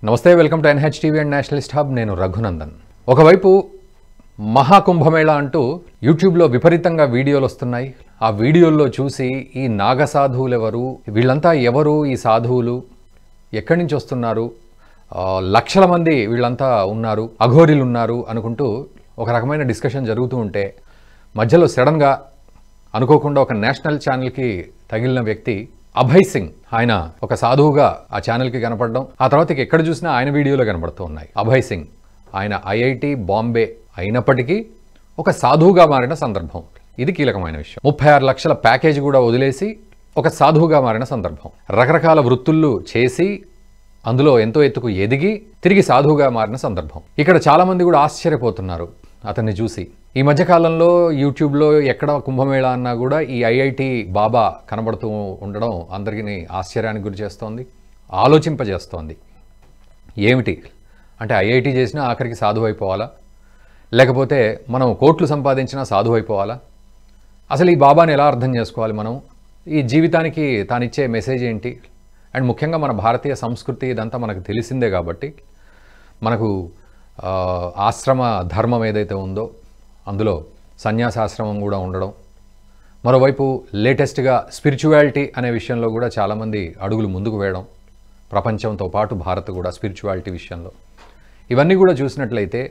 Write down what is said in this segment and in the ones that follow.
నమస్తే, welcome to NHTV and Nationalist hub. నేను రఘునందన్. ఒకవైపు మహాకుంభమేళా అంటూ యూట్యూబ్లో విపరీతంగా వీడియోలు వస్తున్నాయి. ఆ వీడియోల్లో చూసి ఈ నాగ సాధువులు ఎవరు, వీళ్ళంతా ఎవరు, ఈ సాధువులు ఎక్కడి నుంచి వస్తున్నారు, లక్షల మంది వీళ్ళంతా ఉన్నారు, అఘోరీలు ఉన్నారు అనుకుంటూ ఒక రకమైన డిస్కషన్ జరుగుతూ ఉంటే మధ్యలో సడన్గా అనుకోకుండా ఒక నేషనల్ ఛానల్కి తగిలిన వ్యక్తి అభయ్ సింగ్, ఆయన ఒక సాధువుగా ఆ ఛానల్కి కనపడడం, ఆ తర్వాత ఎక్కడ చూసినా ఆయన వీడియోలో కనపడుతూ ఉన్నాయి. అభయ్ సింగ్ ఆయన IIT బాంబే అయినప్పటికీ ఒక సాధువుగా మారిన సందర్భం. ఇది కీలకమైన విషయం. 36 లక్షల ప్యాకేజీ కూడా వదిలేసి ఒక సాధువుగా మారిన సందర్భం. రకరకాల వృత్తులు చేసి అందులో ఎంతో ఎత్తుకు ఎదిగి తిరిగి సాధువుగా మారిన సందర్భం. ఇక్కడ చాలామంది కూడా ఆశ్చర్యపోతున్నారు అతన్ని చూసి. ఈ మధ్యకాలంలో యూట్యూబ్లో ఎక్కడ కుంభమేళా అన్నా కూడా ఈ IIT బాబా కనబడుతూ ఉండడం అందరికీ ఆశ్చర్యానికి గురి చేస్తోంది, ఆలోచింపజేస్తోంది. ఏమిటి అంటే IIT చేసినా ఆఖరికి సాధువు అయిపోవాలా, లేకపోతే మనం కోట్లు సంపాదించినా సాధువు అయిపోవాలా? అసలు ఈ బాబాని ఎలా అర్థం చేసుకోవాలి మనం? ఈ జీవితానికి తానిచ్చే మెసేజ్ ఏంటి? అండ్ ముఖ్యంగా మన భారతీయ సంస్కృతి ఇదంతా మనకు తెలిసిందే కాబట్టి మనకు ఆశ్రమ ధర్మం ఏదైతే ఉందో అందులో సన్యాసాశ్రమం కూడా ఉండడం, మరోవైపు లేటెస్ట్గా స్పిరిచువాలిటీ అనే విషయంలో కూడా చాలామంది అడుగులు ముందుకు వేయడం, ప్రపంచంతో పాటు భారత్ కూడా స్పిరిచువాలిటీ విషయంలో, ఇవన్నీ కూడా చూసినట్లయితే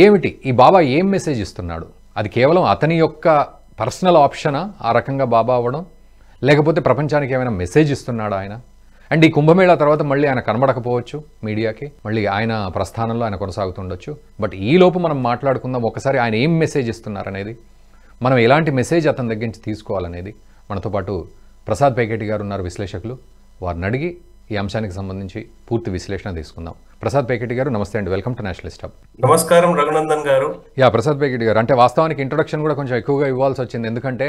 ఏమిటి ఈ బాబా ఏం మెసేజ్ ఇస్తున్నాడు? అది కేవలం అతని యొక్క పర్సనల్ ఆప్షనా ఆ రకంగా బాబా అవ్వడం, లేకపోతే ప్రపంచానికి ఏమైనా మెసేజ్ ఇస్తున్నాడా ఆయన? అండ్ ఈ కుంభమేళా తర్వాత మళ్ళీ ఆయన కనబడకపోవచ్చు మీడియాకి, మళ్ళీ ఆయన ప్రస్థానంలో ఆయన కొనసాగుతుండొచ్చు. బట్ ఈలోపు మనం మాట్లాడుకుందాం ఒకసారి ఆయన ఏం మెసేజ్ ఇస్తున్నారనేది, మనం ఎలాంటి మెసేజ్ అతని దగ్గర నుంచి తీసుకోవాలనేది. మనతో పాటు ప్రసాద్ పేకేటి గారు ఉన్నారు, విశ్లేషకులు. వారిని అడిగి ఈ అంశానికి సంబంధించి పూర్తి విశ్లేషణ తీసుకుందాం. ప్రసాద్ పేకేటి గారు నమస్తే అండి, వెల్కమ్ టు నేషనలిస్ట్ హబ్. నమస్కారం రఘునందన్ గారు. ప్రసాద్ పేకేటి గారు, అంటే వాస్తవానికి ఇంట్రొడక్షన్ కూడా కొంచెం ఎక్కువగా ఇవ్వాల్సి వచ్చింది, ఎందుకంటే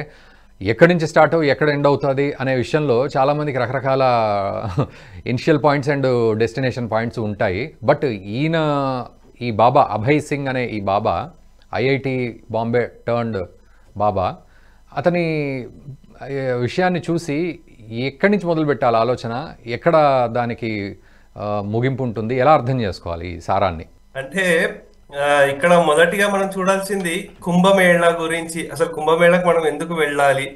ఎక్కడి నుంచి స్టార్ట్ ఎక్కడ ఎండ్ అవుతుంది అనే విషయంలో చాలామందికి రకరకాల initial points and destination points ఉంటాయి. బట్ ఈ బాబా అభయ్ సింగ్ అనే ఈ బాబా IIT బాంబే టర్న్డ్ బాబా, అతని విషయాన్ని చూసి ఎక్కడి నుంచి మొదలు పెట్టాలి ఆలోచన, ఎక్కడ దానికి ముగింపు ఉంటుంది, ఎలా అర్థం చేసుకోవాలి ఈ సారాన్ని? అంటే ఇక్కడ మొదటిగా మనం చూడాల్సింది కుంభమేళా గురించి. అసలు కుంభమేళాకు మనం ఎందుకు వెళ్ళాలి,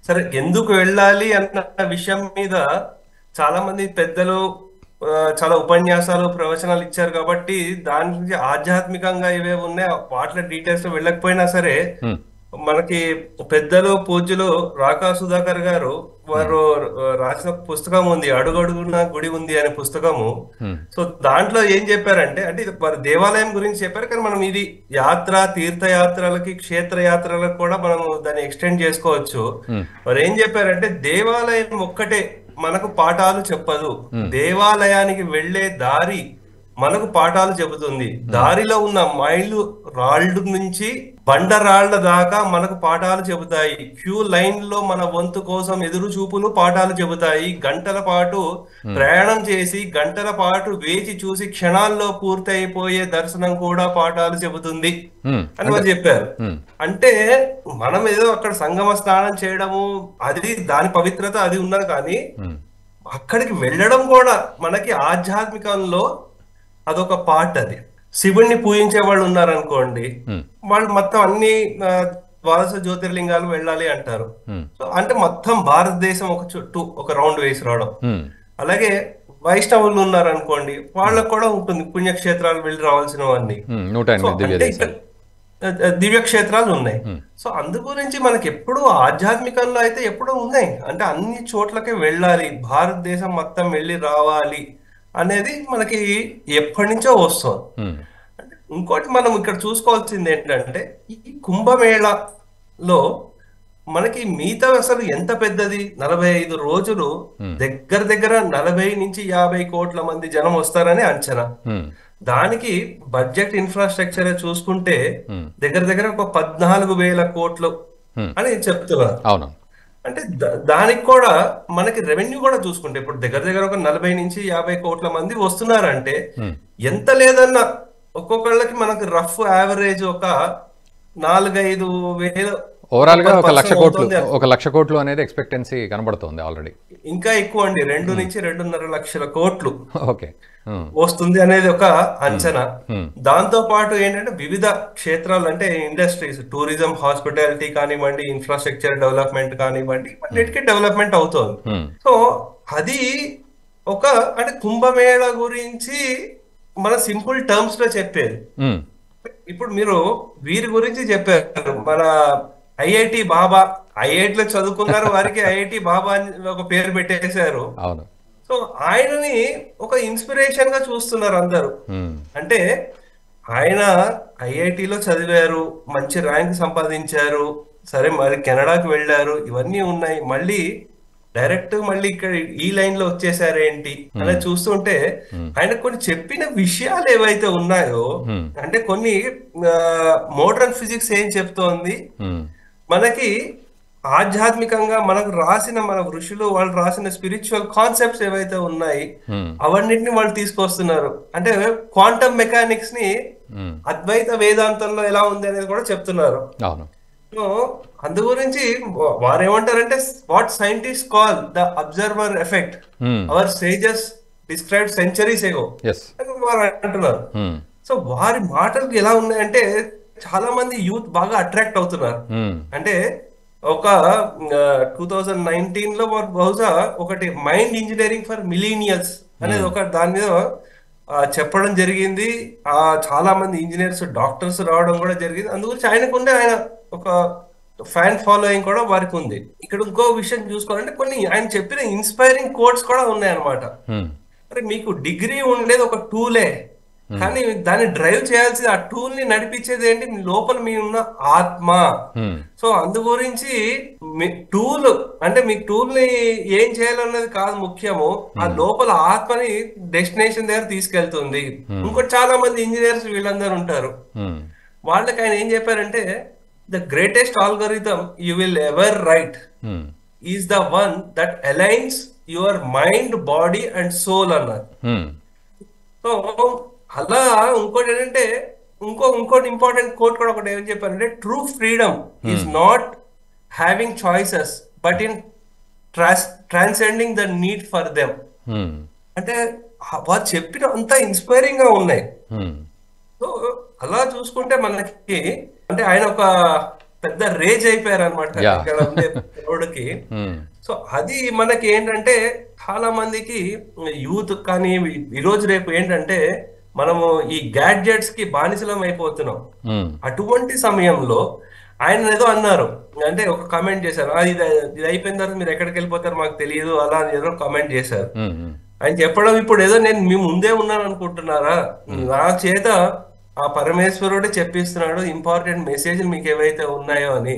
సరే ఎందుకు వెళ్ళాలి అన్న విషయం మీద చాలా మంది పెద్దలు చాలా ఉపన్యాసాలు ప్రవచనాలు ఇచ్చారు. కాబట్టి దాని నుంచి ఆధ్యాత్మికంగా ఇవే ఉన్నాయి, వాటిలో డీటెయిల్స్ వెళ్ళకపోయినా సరే మనకి పెద్దలు పూజ్యులు రాకా సుధాకర్ గారు వారు రాసిన పుస్తకం ఉంది, అడుగడుగున గుడి ఉంది అనే పుస్తకము. సో దాంట్లో ఏం చెప్పారంటే, అంటే వారు దేవాలయం గురించి చెప్పారు, కానీ మనం ఇది తీర్థయాత్రలకి క్షేత్రయాత్రలకు కూడా మనం దాన్ని ఎక్స్టెండ్ చేసుకోవచ్చు. వారు ఏం చెప్పారంటే, దేవాలయం ఒక్కటే మనకు పాఠాలు చెప్పదు, దేవాలయానికి వెళ్లే దారి మనకు పాఠాలు చెబుతుంది. దారిలో ఉన్న మైలు రాళ్ళు నుంచి బండరాళ్ల దాకా మనకు పాఠాలు చెబుతాయి. క్యూ లైన్ లో మన వంతు కోసం ఎదురు చూపులు పాఠాలు చెబుతాయి. గంటల పాటు ప్రయాణం చేసి గంటల పాటు వేచి చూసి క్షణాల్లో పూర్తయిపోయే దర్శనం కూడా పాఠాలు చెబుతుంది అని వారు చెప్పారు. అంటే మనం ఏదో అక్కడ సంగమ స్నానం చేయడము అది దాని పవిత్రత అది ఉన్నది, కానీ అక్కడికి వెళ్ళడం కూడా మనకి ఆధ్యాత్మికంలో అదొక పార్ట్. అది శివుణ్ణి పూజించే వాళ్ళు ఉన్నారనుకోండి, వాళ్ళు మొత్తం అన్ని ద్వాదశ జ్యోతిర్లింగాలు వెళ్ళాలి అంటారు. సో అంటే మొత్తం భారతదేశం ఒక చుట్టూ ఒక రౌండ్ వేసి రావడం. అలాగే వైష్ణవులు ఉన్నారనుకోండి, వాళ్ళకు కూడా ఉంటుంది పుణ్యక్షేత్రాలు వెళ్ళి రావాల్సినవన్నీ, దివ్యక్షేత్రాలు ఉన్నాయి. సో అందు గురించి మనకి ఎప్పుడు ఆధ్యాత్మికంలో అయితే ఎప్పుడూ ఉన్నాయి, అంటే అన్ని చోట్లకే వెళ్ళాలి, భారతదేశం మొత్తం వెళ్ళి రావాలి అనేది మనకి ఎప్పటి నుంచో వస్తుంది. ఇంకోటి మనం ఇక్కడ చూసుకోవాల్సింది ఏంటంటే, ఈ కుంభమేళలో మనకి మిగతా అసలు ఎంత పెద్దది, 45 రోజులు దగ్గర దగ్గర 40 నుంచి 50 కోట్ల మంది జనం వస్తారని అంచనా. దానికి బడ్జెట్ ఇన్ఫ్రాస్ట్రక్చర్ చూసుకుంటే దగ్గర దగ్గర ఒక 14,000 కోట్లు అని చెప్తున్నారు. అంటే దానికి కూడా మనకి రెవెన్యూ కూడా చూసుకుంటే ఇప్పుడు దగ్గర దగ్గర ఒక 40 నుంచి 50 కోట్ల మంది వస్తున్నారంటే ఎంత లేదన్నా ఒక్కొక్కళ్ళకి మనకి రఫ్ యావరేజ్ ఒక 4-5 వేల ఓవరాల్ గా 1,00,00,000 కోట్లు అనేది ఎక్స్పెక్టెన్సీ కనబడుతోంది ఆల్రెడీ. ఇంకా ఎక్కువ అండి, 2 నుంచి 2.5 లక్షల కోట్లు. ఓకే, వస్తుంది అనేది ఒక అంచనా. దాంతో పాటు ఏంటంటే వివిధ క్షేత్రాలు అంటే ఇండస్ట్రీస్, టూరిజం, హాస్పిటాలిటీ కానివ్వండి, ఇన్ఫ్రాస్ట్రక్చర్ డెవలప్మెంట్ కానివ్వండి, ఇవన్నిటికీ డెవలప్మెంట్ అవుతుంది. సో అది ఒక అంటే కుంభమేళ గురించి మన సింపుల్ టర్మ్స్ లో చెప్పేది. ఇప్పుడు మీరు వీరి గురించి చెప్పారు, మన ఐఐటి బాబా, ఐఐటిలో చదువుకున్నారు, వారికి ఐఐటి బాబా అని ఒక పేరు పెట్టేశారు. సో ఆయనని ఒక ఇన్స్పిరేషన్ గా చూస్తున్నారు అందరూ. అంటే ఆయన ఐఐటిలో చదివారు, మంచి ర్యాంక్ సంపాదించారు, సరే మరి కెనడాకి వెళ్ళారు, ఇవన్నీ ఉన్నాయి, మళ్ళీ డైరెక్ట్ మళ్ళీ ఇక్కడ ఈ లైన్ లో వచ్చేసారేంటి అనేది చూస్తుంటే ఆయన కొన్ని చెప్పిన విషయాలు ఏవైతే ఉన్నాయో, అంటే కొన్ని మోడర్న్ ఫిజిక్స్ ఏం చెప్తోంది, మనకి ఆధ్యాత్మికంగా మనకు రాసిన మన ఋషులు వాళ్ళు రాసిన స్పిరిచువల్ కాన్సెప్ట్స్ ఏవైతే ఉన్నాయి అవన్నిటిని వాళ్ళు తీసుకొస్తున్నారు. అంటే క్వాంటమ్ మెకానిక్స్ ని అద్వైత వేదాంతంలో ఎలా ఉంది అనేది కూడా చెప్తున్నారు. సో అందు గురించి వారు ఏమంటారంటే what scientist call the observer effect our sages describe centuries ago వారు అంటున్నారు. సో వారి మాటలు ఎలా ఉన్నాయంటే చాలా మంది యూత్ బాగా అట్రాక్ట్ అవుతున్నారు. అంటే ఒక 2019 లో బహుశా ఒకటి మైండ్ ఇంజనీరింగ్ ఫర్ మిలీనియల్స్ అనేది ఒక దాని మీద చెప్పడం జరిగింది. చాలా మంది ఇంజనీర్స్, డాక్టర్స్ రావడం కూడా జరిగింది. అందుగురించి ఆయనకుండే ఆయన ఒక ఫ్యాన్ ఫాలోయింగ్ కూడా వారికి ఉంది. ఇక్కడ ఇంకో విషయం చూసుకోవాలంటే కొన్ని ఆయన చెప్పిన ఇన్స్పైరింగ్ కోట్స్ కూడా ఉన్నాయన్నమాట. మరి మీకు డిగ్రీ ఉండేది ఒక టూలే, కానీ దాన్ని డ్రైవ్ చేయాల్సి, ఆ టూల్ ని నడిపించేది ఏంటి, మీ లోపల మీ ఉన్న ఆత్మ. సో అందు గురించి టూల్ అంటే మీ టూల్ ని ఏం చేయాలన్నది కాదు ముఖ్యము, ఆ లోపల ఆత్మని డెస్టినేషన్ దగ్గర తీసుకెళ్తుంది. ఇంకోటి చాలా మంది ఇంజనీర్స్ వీళ్ళందరూ ఉంటారు, వాళ్ళకి ఆయన ఏం చెప్పారంటే the greatest algorithm you will ever write is the one that aligns your mind, body and soul అన్నారు. సో అలా ఇంకోటి ఏంటంటే ఇంకోటి ఇంపార్టెంట్ కోట్ కూడా ఒకటి ఏమని చెప్పారంటే true freedom is not having choices but in transcending the need for them. అంటే వారు చెప్పిన అంతా ఇన్స్పైరింగ్ గా ఉన్నాయి. సో అలా చూసుకుంటే మనకి అంటే ఆయన ఒక పెద్ద రేజ్ అయిపోయారు అనమాట ఇక్కడ ఉండే రోడ్డుకి. సో అది మనకి ఏంటంటే చాలా మందికి యూత్ కానీ ఈరోజు రేపు ఏంటంటే మనము ఈ గ్యాడ్జెట్స్ కి బానిసలం అయిపోతున్నాం. అటువంటి సమయంలో ఆయన ఏదో అన్నారు, అంటే ఒక కామెంట్ చేశారు, ఇది అయిపోయిన తర్వాత మీరు ఎక్కడికి వెళ్ళిపోతారు మాకు తెలియదు అలా ఏదో కామెంట్ చేశారు. ఆయన చెప్పడం ఇప్పుడు ఏదో నేను మీ ముందే ఉన్నాను అనుకుంటున్నారా, నా చేత ఆ పరమేశ్వరుడే చెప్పిస్తున్నాడు ఇంపార్టెంట్ మెసేజ్ మీకు ఏవైతే ఉన్నాయో అని.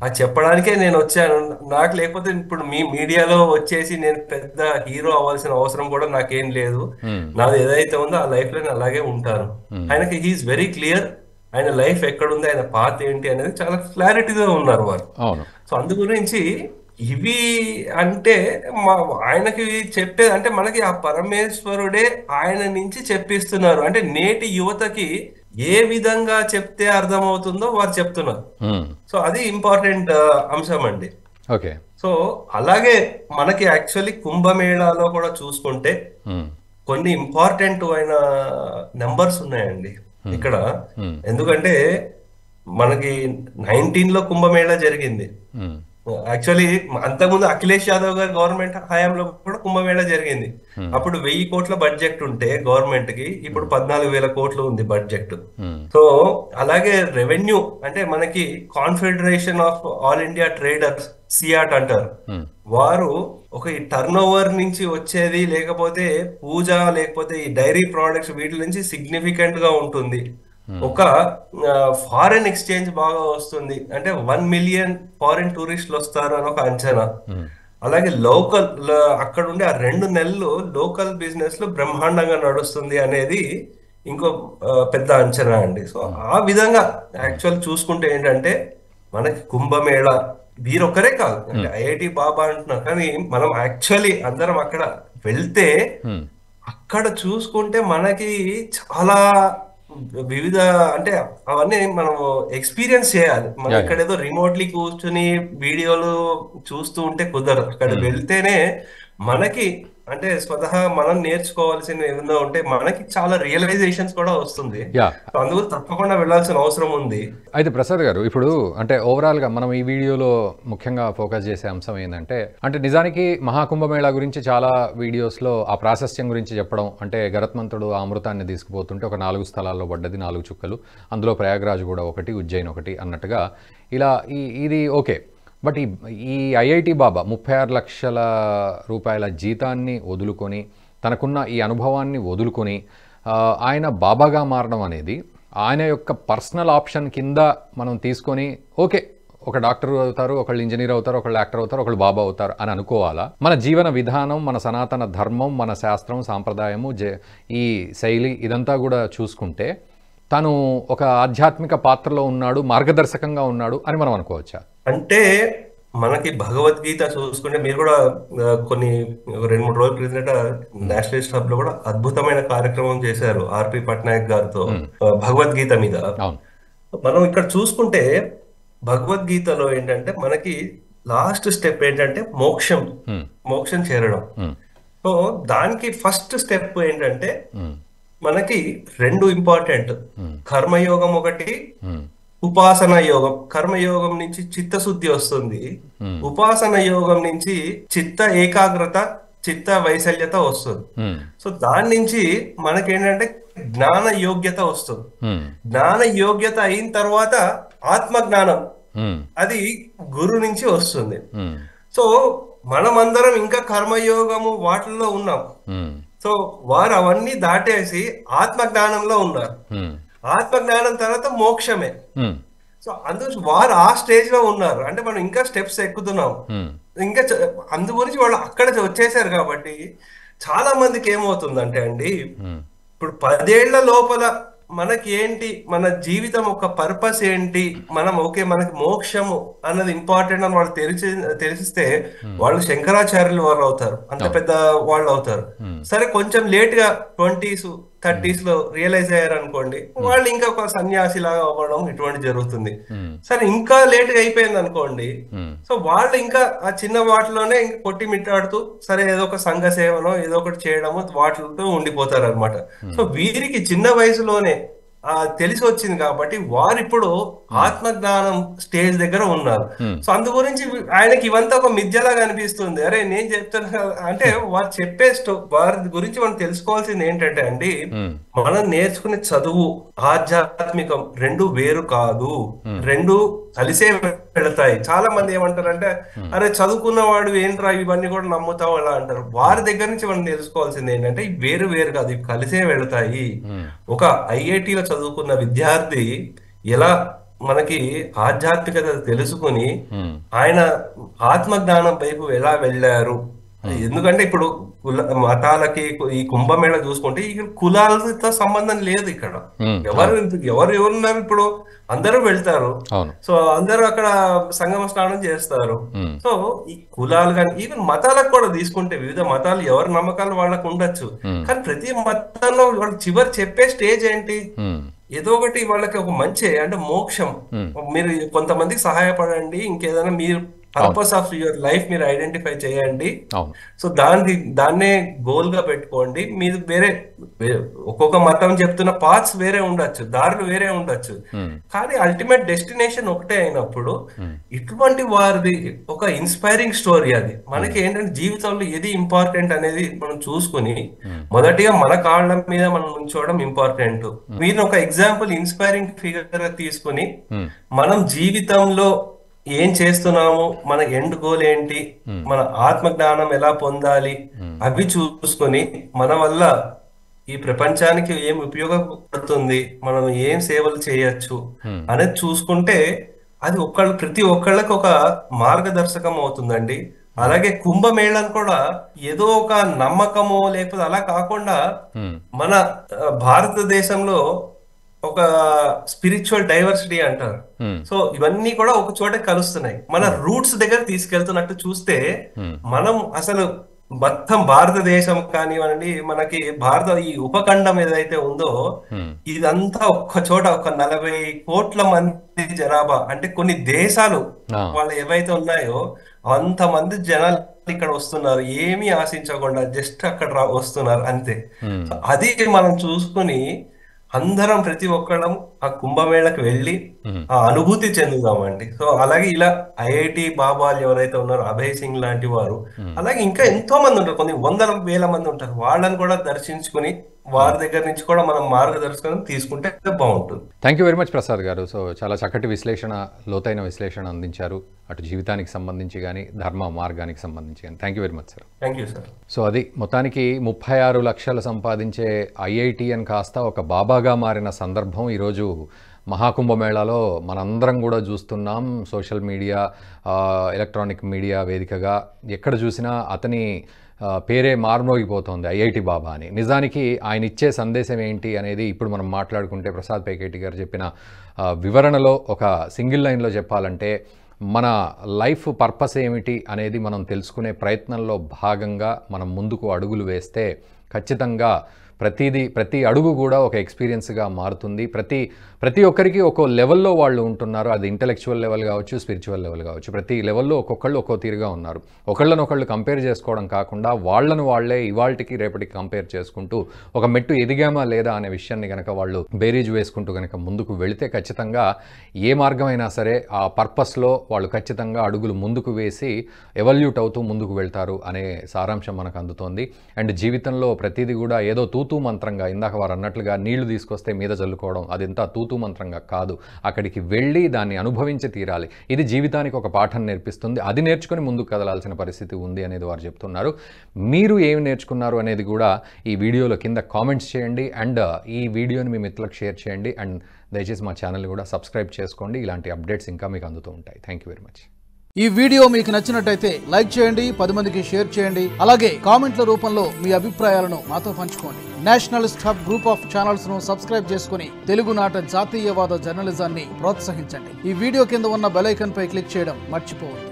అది చెప్పడానికే నేను వచ్చాను, నాకు లేకపోతే ఇప్పుడు మీ మీడియాలో వచ్చేసి నేను పెద్ద హీరో అవ్వాల్సిన అవసరం కూడా నాకేం లేదు, నాది ఏదైతే ఉందో ఆ లైఫ్ లో నేను అలాగే ఉంటాను. ఆయనకి హీఈస్ వెరీ క్లియర్, ఆయన లైఫ్ ఎక్కడుంది, ఆయన పాత్ ఏంటి అనేది చాలా క్లారిటీగా ఉన్నారు వారు. సో అందు గురించి ఇవి అంటే ఆయనకి చెప్పేది అంటే మనకి ఆ పరమేశ్వరుడే ఆయన నుంచి చెప్పిస్తున్నారు. అంటే నేటి యువతకి ఏ విధంగా చెప్తే అర్థమవుతుందో వారు చెప్తున్నారు. సో అది ఇంపార్టెంట్ అంశం అండి. సో అలాగే మనకి యాక్చువల్లీ కుంభమేళాలో కూడా చూసుకుంటే కొన్ని ఇంపార్టెంట్ అయిన నెంబర్స్ ఉన్నాయండి ఇక్కడ. ఎందుకంటే మనకి 19 లో కుంభమేళా జరిగింది. యాక్చువల్లీ అంతకుముందు అఖిలేష్ యాదవ్ గారి గవర్నమెంట్ హయాంలో కూడా కుంభమేళా జరిగింది. అప్పుడు 1000 కోట్ల బడ్జెట్ ఉంటే గవర్నమెంట్ కి, ఇప్పుడు 14,000 కోట్లు ఉంది బడ్జెట్. సో అలాగే రెవెన్యూ అంటే మనకి confederation of all India traders, CEAT అంటారు, వారు ఒక ఈ టర్న్ ఓవర్ నుంచి వచ్చేది లేకపోతే పూజ లేకపోతే ఈ డైరీ ప్రోడక్ట్స్ వీటి నుంచి సిగ్నిఫికెంట్ గా ఉంటుంది. ఒక ఫారెన్ ఎక్స్చేంజ్ బాగా వస్తుంది, అంటే 1 మిలియన్ ఫారెన్ టూరిస్టులు వస్తారు అని ఒక అంచనా. అలాగే లోకల్ అక్కడ ఉండే ఆ 2 నెలలు లోకల్ బిజినెస్ లో బ్రహ్మాండంగా నడుస్తుంది అనేది ఇంకో పెద్ద అంచనా అండి. సో ఆ విధంగా యాక్చువల్ చూసుకుంటే ఏంటంటే మనకి కుంభమేళా వీరొక్కరే కాదు, అంటే ఐఐటి బాబా అంటున్నారు, కానీ మనం యాక్చువల్లీ అందరం అక్కడ వెళ్తే అక్కడ చూసుకుంటే మనకి చాలా వివిధ అంటే అవన్నీ మనం ఎక్స్పీరియన్స్ చేయాలి. మనం ఇక్కడ ఏదో రిమోట్లీ కూర్చుని వీడియోలు చూస్తూ ఉంటే కుదరదు. అక్కడ వెళ్తేనే మనకి అంటే స్వతహా మనం నేర్చుకోవాల్సిన ఏమన్నా ఉంటే మనకి చాలా రియలైజేషన్స్ కూడా వస్తుంది. యా. సో అందుకు తప్పకుండా వెళ్ళాల్సిన అవసరం ఉంది. అయితే ప్రసాద్ గారు, ఇప్పుడు అంటే ఓవరాల్గా మనం ఈ వీడియోలో ముఖ్యంగా ఫోకస్ చేసే అంశం ఏంటంటే, అంటే నిజానికి మహాకుంభమేళా గురించి చాలా వీడియోస్లో ఆ ప్రాశస్త్యం గురించి చెప్పడం, అంటే గరత్మంతుడు ఆ అమృతాన్ని తీసుకుపోతుంటే ఒక 4 స్థలాల్లో పడ్డది 4 చుక్కలు, అందులో ప్రయాగ్రాజ్ కూడా ఒకటి, ఉజ్జయిన్ ఒకటి అన్నట్టుగా ఇలా ఇది ఓకే. బట్ ఈ ఐఐటి బాబా 36 లక్షల రూపాయల జీతాన్ని వదులుకొని, తనకున్న ఈ అనుభవాన్ని వదులుకొని ఆయన బాబాగా మారడం అనేది ఆయన యొక్క పర్సనల్ ఆప్షన్ కింద మనం తీసుకొని, ఓకే ఒక డాక్టర్ అవుతారు, ఒకళ్ళు ఇంజనీర్ అవుతారు, ఒకళ్ళు యాక్టర్ అవుతారు, ఒకళ్ళు బాబా అవుతారు అని అనుకోవాలా? మన జీవన విధానం, మన సనాతన ధర్మం, మన శాస్త్రం, సాంప్రదాయము, ఈ శైలి ఇదంతా కూడా చూసుకుంటే తను ఒక ఆధ్యాత్మిక పాత్రలో ఉన్నాడు, మార్గదర్శకంగా ఉన్నాడు అని మనం అనుకోవచ్చా? అంటే మనకి భగవద్గీత చూసుకుంటే మీరు కూడా కొన్ని 2-3 రోజుల క్రితం నేషనలిస్ట్ హబ్ లో కూడా అద్భుతమైన కార్యక్రమం చేశారు ఆర్పి పట్నాయక్ గారితో భగవద్గీత మీద. మనం ఇక్కడ చూసుకుంటే భగవద్గీతలో ఏంటంటే మనకి లాస్ట్ స్టెప్ ఏంటంటే మోక్షం చేరడం. సో దానికి ఫస్ట్ స్టెప్ ఏంటంటే మనకి 2 ఇంపార్టెంట్, కర్మయోగం ఒకటి, ఉపాసన యోగం. కర్మయోగం నుంచి చిత్తశుద్ధి వస్తుంది, ఉపాసన యోగం నుంచి చిత్త ఏకాగ్రత, చిత్త వైశల్యత వస్తుంది. సో దాని నుంచి మనకేంటంటే జ్ఞాన యోగ్యత వస్తుంది. జ్ఞాన యోగ్యత అయిన తర్వాత ఆత్మ జ్ఞానం అది గురు నుంచి వస్తుంది. సో మనమందరం ఇంకా కర్మయోగము వాటిల్లో ఉన్నాం. సో వారు అవన్నీ దాటేసి ఆత్మ జ్ఞానంలో ఉన్నారు. ఆత్మ జ్ఞానం తర్వాత మోక్షమే. సో అందుకు వారు ఆ స్టేజ్ లో ఉన్నారు. అంటే మనం ఇంకా స్టెప్స్ ఎక్కుతున్నాం. ఇంకా అందు గురించి వాళ్ళు అక్కడ వచ్చేసారు. కాబట్టి చాలా మందికి ఏమవుతుందంటే అండి, ఇప్పుడు 10 ఏళ్ల లోపల మనకి ఏంటి, మన జీవితం ఒక పర్పస్ ఏంటి, మనం ఓకే మనకి మోక్షము అన్నది ఇంపార్టెంట్ అని వాళ్ళు తెలిసిస్తే వాళ్ళు శంకరాచార్యులు వాళ్ళు అవుతారు, అంత పెద్ద వాళ్ళు అవుతారు. సరే కొంచెం లేట్ గా 20s 30s లో రియలైజ్ అయ్యారు అనుకోండి, వాళ్ళు ఇంకా ఒక సన్యాసి లాగా అవ్వడం ఇటువంటి జరుగుతుంది. సరే ఇంకా లేట్ గా అయిపోయింది అనుకోండి, సో వాళ్ళు ఇంకా ఆ చిన్న వాటిలోనే ఇంకా కొట్టి మిట్టాడుతూ సరే ఏదో ఒక సంఘ సేవనో ఏదో ఒకటి చేయడము వాటితో ఉండిపోతారు అనమాట. సో వీరికి చిన్న వయసులోనే తెలిసి వచ్చింది కాబట్టి వారు ఇప్పుడు ఆత్మజ్ఞానం స్టేజ్ దగ్గర ఉన్నారు. సో అందు గురించి ఆయనకి ఇవంతా ఒక మిథ్యలాగా అనిపిస్తుంది. అరే నేను చెప్తాను అంటే వారు చెప్పే వారి గురించి మనం తెలుసుకోవాల్సింది ఏంటంటే అండి, మనం నేర్చుకునే చదువు ఆధ్యాత్మికం 2 వేరు కాదు, 2 కలిసే వెళతాయి. చాలా మంది ఏమంటారంటే అరే చదువుకున్నవాడు ఏంట్రా ఇవన్నీ కూడా నమ్ముతావు అలా అంటారు. వారి దగ్గర నుంచి మనం తెలుసుకోవాల్సింది ఏంటంటే వేరు వేరు కాదు, ఇవి కలిసే వెళతాయి. ఒక ఐఐటిలో చదువుకున్న విద్యార్థి ఎలా మనకి ఆధ్యాత్మికత తెలుసుకుని ఆయన ఆత్మజ్ఞానం వైపు ఎలా వెళ్ళారు. ఎందుకంటే ఇప్పుడు మతాలకి ఈ కుంభమేళ చూసుకుంటే ఇక్కడ కులాలతో సంబంధం లేదు. ఇక్కడ ఎవరున్నారు ఇప్పుడు అందరూ వెళ్తారు. సో అందరూ అక్కడ సంగమ స్నానం చేస్తారు. సో ఈ కులాలు కానీ ఈవెన్ మతాలకు కూడా తీసుకుంటే వివిధ మతాలు ఎవరి నమ్మకాలు వాళ్ళకు ఉండొచ్చు. కానీ ప్రతి మతంలో వాళ్ళు చివరి చెప్పే స్టేజ్ ఏంటి, ఏదో ఒకటి వాళ్ళకి ఒక మంచి అంటే మోక్షం. మీరు కొంతమందికి సహాయపడండి, ఇంకేదైనా మీరు పర్పస్ ఆఫ్ యువర్ లైఫ్ మీరు ఐడెంటిఫై చేయండి. సో దాన్నే గోల్ గా పెట్టుకోండి. మీరు వేరే ఒక్కొక్క మతం చెప్తున్న పాత్స్ వేరే ఉండొచ్చు, దారులు వేరే ఉండొచ్చు, కానీ అల్టిమేట్ డెస్టినేషన్ ఒకటే అయినప్పుడు ఇటువంటి వారిది ఒక ఇన్స్పైరింగ్ స్టోరీ. అది మనకి ఏంటంటే జీవితంలో ఏది ఇంపార్టెంట్ అనేది మనం చూసుకుని మొదటిగా మన కాళ్ళ మీద మనం ఉంచోవడం ఇంపార్టెంట్. మీరు ఒక ఎగ్జాంపుల్ ఇన్స్పైరింగ్ ఫిగర్ తీసుకుని మనం జీవితంలో ఏం చేస్తున్నాము, మన ఎండ్ గోల్ ఏంటి, మన ఆత్మ జ్ఞానం ఎలా పొందాలి, అవి చూసుకొని మన వల్ల ఈ ప్రపంచానికి ఏం ఉపయోగపడుతుంది, మనం ఏం సేవలు చేయొచ్చు అనేది చూసుకుంటే అది ప్రతి ఒక్కళ్ళకి ఒక మార్గదర్శకం అవుతుందండి. అలాగే కుంభమేళను కూడా ఏదో ఒక నమ్మకమో లేకపోతే అలా కాకుండా మన భారతదేశంలో ఒక స్పిరిచువల్ డైవర్సిటీ అంటారు. సో ఇవన్నీ కూడా ఒక చోట కలుస్తున్నాయి. మన రూట్స్ దగ్గర తీసుకెళ్తున్నట్టు చూస్తే మనం అసలు మొత్తం భారతదేశం కానివ్వండి, మనకి ఈ ఉపఖండం ఏదైతే ఉందో ఇదంతా ఒక్క చోట ఒక 40 కోట్ల మంది జనాభా, అంటే కొన్ని దేశాలు వాళ్ళు ఏవైతే ఉన్నాయో అంతమంది జనాలు ఇక్కడ వస్తున్నారు, ఏమీ ఆశించకుండా జస్ట్ అక్కడ వస్తున్నారు అంతే. సో అది మనం చూసుకుని అందరం ప్రతి ఒక్కళ్ళం ఆ కుంభమేళకు వెళ్ళి ఆ అనుభూతి చెందుదామండి. సో అలాగే ఇలా ఐఐటి బాబాలు ఎవరైతే ఉన్నారో, అభయ్ సింగ్ లాంటి వారు, అలాగే ఇంకా ఎంతో మంది ఉంటారు, కొన్ని వందల వేల మంది ఉంటారు, వాళ్ళని కూడా దర్శించుకుని వారి దగ్గర నుంచి కూడా మనం మార్గదర్శకం తీసుకుంటే బాగుంటుంది. Thank you very much Prasad గారు. సో చాలా చక్కటి విశ్లేషణ, లోతైన విశ్లేషణ అందించారు, అటు జీవితానికి సంబంధించి కానీ ధర్మ మార్గానికి సంబంధించి కానీ. Thank you very much sir. Thank you sir. So అది మొత్తానికి 36 లక్షలు సంపాదించే ఐఐటిఎన్ కాస్త ఒక బాబాగా మారిన సందర్భం ఈరోజు మహాకుంభమేళాలో మనందరం కూడా చూస్తున్నాం. సోషల్ మీడియా, ఎలక్ట్రానిక్ మీడియా వేదికగా ఎక్కడ చూసినా అతని పేరే మార్మోగిపోతుంది, ఐఐటి బాబా అని. నిజానికి ఆయన ఇచ్చే సందేశం ఏంటి అనేది ఇప్పుడు మనం మాట్లాడుకుంటే, ప్రసాద్ పేకేటి గారు చెప్పిన వివరణలో ఒక సింగిల్ లైన్లో చెప్పాలంటే, మన లైఫ్ పర్పస్ ఏమిటి అనేది మనం తెలుసుకునే ప్రయత్నంలో భాగంగా మనం ముందుకు అడుగులు వేస్తే ఖచ్చితంగా ప్రతి అడుగు కూడా ఒక ఎక్స్పీరియన్స్గా మారుతుంది. ప్రతి ఒక్కరికి ఒక్కో లెవెల్లో వాళ్ళు ఉంటున్నారు. అది ఇంటెలెక్చువల్ లెవెల్ కావచ్చు, స్పిరిచువల్ లెవెల్ కావచ్చు. ప్రతి లెవెల్లో ఒక్కొక్కళ్ళు ఒక్కో తీరుగా ఉన్నారు. ఒకళ్ళనొకళ్ళు కంపేర్ చేసుకోవడం కాకుండా వాళ్ళను వాళ్ళే ఇవాళకి రేపటికి కంపేర్ చేసుకుంటూ ఒక మెట్టు ఎదిగామా లేదా అనే విషయాన్ని కనుక వాళ్ళు బేరీజ్ వేసుకుంటూ కనుక ముందుకు వెళితే ఖచ్చితంగా ఏ మార్గమైనా సరే ఆ పర్పస్లో వాళ్ళు ఖచ్చితంగా అడుగులు ముందుకు వేసి ఎవల్యూట్ అవుతూ ముందుకు వెళ్తారు అనే సారాంశం మనకు అందుతోంది. అండ్ జీవితంలో ప్రతిదీ కూడా ఏదో తూతూ మంత్రంగా, ఇందాక వారు అన్నట్లుగా నీళ్లు తీసుకొస్తే మీద చల్లుకోవడం, అదంతా తూతూ మంత్రంగా కాదు. అక్కడికి వెళ్ళి దాన్ని అనుభవించి తీరాలి. ఇది జీవితానికి ఒక పాఠం నేర్పిస్తుంది. అది నేర్చుకుని ముందుకు కదలాల్సిన పరిస్థితి ఉంది అనేది వారు చెప్తున్నారు. మీరు ఏమి నేర్చుకున్నారు అనేది కూడా ఈ వీడియోలో కింద కామెంట్స్ చేయండి. అండ్ ఈ వీడియోని మీ మిత్రులకు షేర్ చేయండి. అండ్ దయచేసి మా ఛానల్ కూడా సబ్స్క్రైబ్ చేసుకోండి. ఇలాంటి అప్డేట్స్ ఇంకా మీకు అందుతూ ఉంటాయి. Thank you very much. ఈ వీడియో మీకు నచ్చినట్టయితే లైక్ చేయండి, 10 మందికి షేర్ చేయండి. అలాగే కామెంట్ల రూపంలో మీ అభిప్రాయాలను మాతో పంచుకోండి. Nationalist hub group of channels ను సబ్స్క్రైబ్ చేసుకుని తెలుగునాట జాతీయవాద జర్నలిజాన్ని ప్రోత్సహించండి. ఈ వీడియో కింద ఉన్న బెల్ ఐకాన్ పై క్లిక్ చేయడం మర్చిపోవద్దు.